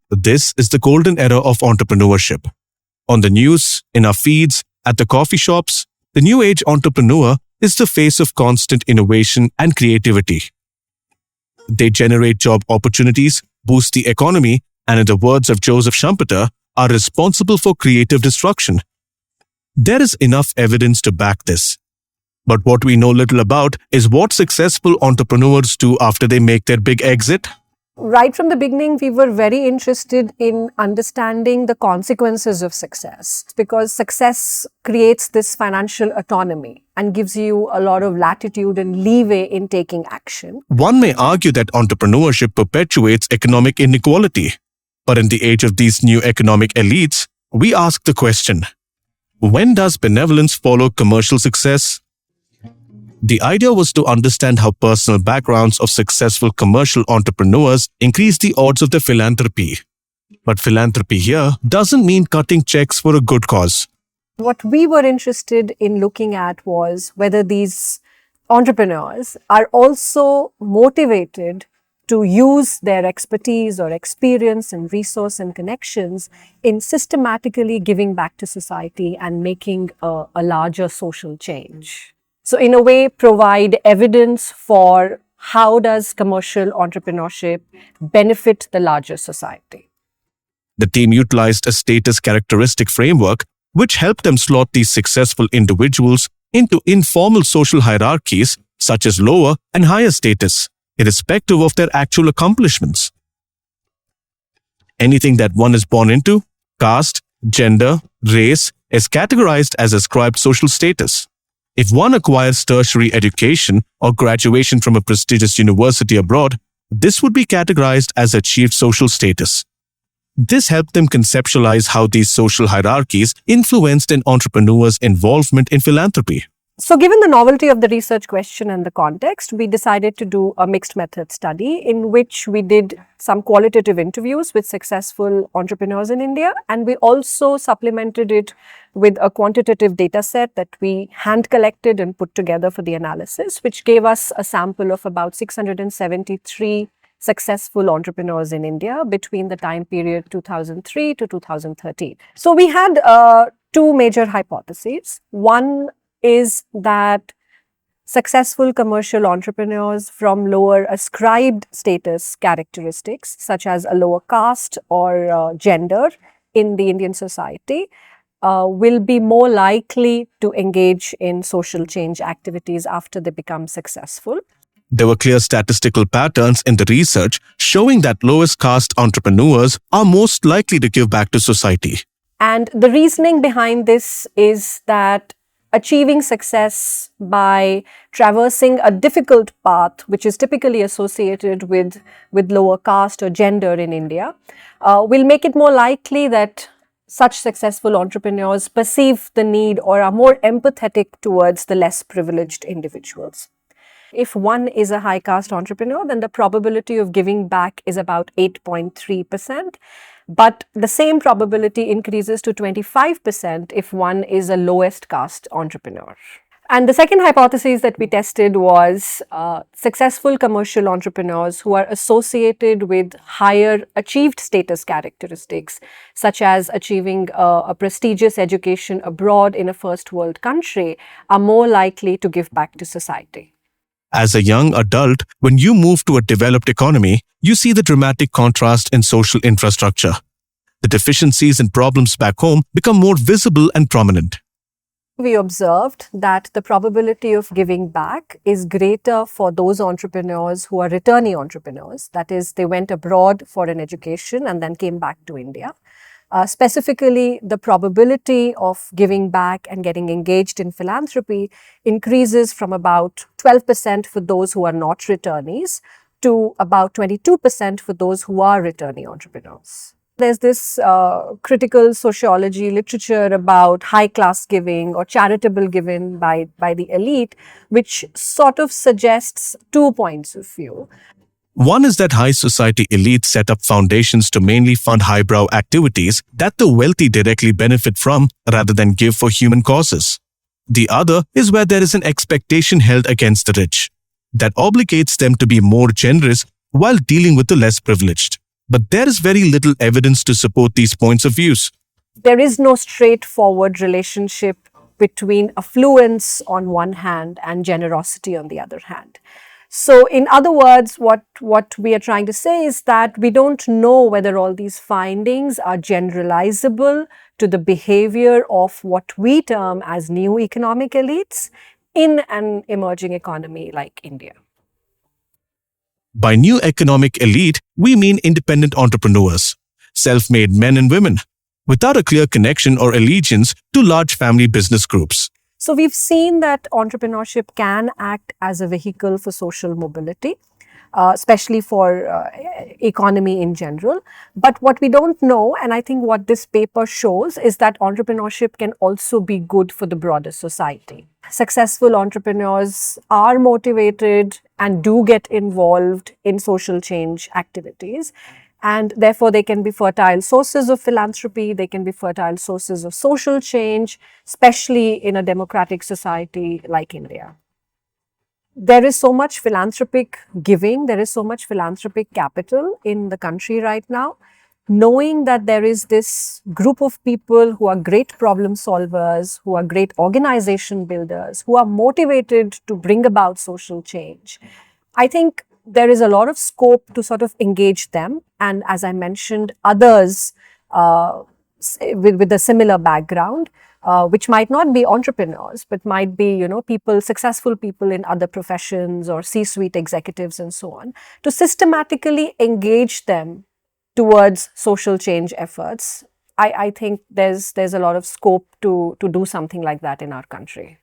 This is the golden era of entrepreneurship. On the news, in our feeds, at the coffee shops, the new age entrepreneur is the face of constant innovation and creativity. They generate job opportunities, boost the economy, and in the words of Joseph Schumpeter, are responsible for creative destruction. There is enough evidence to back this. But what we know little about is what successful entrepreneurs do after they make their big exit. Right from the beginning, we were very interested in understanding the consequences of success, because success creates this financial autonomy and gives you a lot of latitude and leeway in taking action. One may argue that entrepreneurship perpetuates economic inequality. But in the age of these new economic elites, we ask the question, when does benevolence follow commercial success? The idea was to understand how personal backgrounds of successful commercial entrepreneurs increase the odds of their philanthropy. But philanthropy here doesn't mean cutting checks for a good cause. What we were interested in looking at was whether these entrepreneurs are also motivated to use their expertise or experience and resource and connections in systematically giving back to society and making a larger social change. So in a way, provide evidence for how does commercial entrepreneurship benefit the larger society. The team utilized a status characteristic framework which helped them slot these successful individuals into informal social hierarchies such as lower and higher status, irrespective of their actual accomplishments. Anything that one is born into, caste, gender, race, is categorized as ascribed social status. If one acquires tertiary education or graduation from a prestigious university abroad, this would be categorized as achieved social status. This helped them conceptualize how these social hierarchies influenced an entrepreneur's involvement in philanthropy. So given the novelty of the research question and the context, we decided to do a mixed method study in which we did some qualitative interviews with successful entrepreneurs in India, and we also supplemented it with a quantitative data set that we hand collected and put together for the analysis, which gave us a sample of about 673 successful entrepreneurs in India between the time period 2003 to 2013. So we had two major hypotheses. One is that successful commercial entrepreneurs from lower ascribed status characteristics, such as a lower caste or gender in the Indian society, will be more likely to engage in social change activities after they become successful. There were clear statistical patterns in the research showing that lowest caste entrepreneurs are most likely to give back to society. And the reasoning behind this is that achieving success by traversing a difficult path, which is typically associated with lower caste or gender in India, will make it more likely that such successful entrepreneurs perceive the need or are more empathetic towards the less privileged individuals. If one is a high caste entrepreneur, then the probability of giving back is about 8.3%. But the same probability increases to 25% if one is a lowest caste entrepreneur. And the second hypothesis that we tested was successful commercial entrepreneurs who are associated with higher achieved status characteristics, such as achieving a prestigious education abroad in a first world country, are more likely to give back to society. As a young adult, when you move to a developed economy, you see the dramatic contrast in social infrastructure. The deficiencies and problems back home become more visible and prominent. We observed that the probability of giving back is greater for those entrepreneurs who are returnee entrepreneurs. That is, they went abroad for an education and then came back to India. Specifically, the probability of giving back and getting engaged in philanthropy increases from about 12% for those who are not returnees to about 22% for those who are returnee entrepreneurs. There's this critical sociology literature about high-class giving or charitable giving by the elite, which sort of suggests 2 points of view. One is that high society elites set up foundations to mainly fund highbrow activities that the wealthy directly benefit from rather than give for human causes. The other is where there is an expectation held against the rich that obligates them to be more generous while dealing with the less privileged. But there is very little evidence to support these points of views. There is no straightforward relationship between affluence on one hand and generosity on the other hand. So, in other words, what we are trying to say is that we don't know whether all these findings are generalizable to the behavior of what we term as new economic elites in an emerging economy like India. By new economic elite, we mean independent entrepreneurs, self-made men and women, without a clear connection or allegiance to large family business groups. So we've seen that entrepreneurship can act as a vehicle for social mobility, especially for economy in general. But what we don't know, and I think what this paper shows, is that entrepreneurship can also be good for the broader society. Successful entrepreneurs are motivated and do get involved in social change activities. And therefore, they can be fertile sources of philanthropy, they can be fertile sources of social change, especially in a democratic society like India. There is so much philanthropic giving, there is so much philanthropic capital in the country right now. Knowing that there is this group of people who are great problem solvers, who are great organization builders, who are motivated to bring about social change, I think there is a lot of scope to sort of engage them. And as I mentioned, others with a similar background, which might not be entrepreneurs, but might be, people, successful people in other professions or C-suite executives and so on, to systematically engage them towards social change efforts. I think there's a lot of scope to do something like that in our country.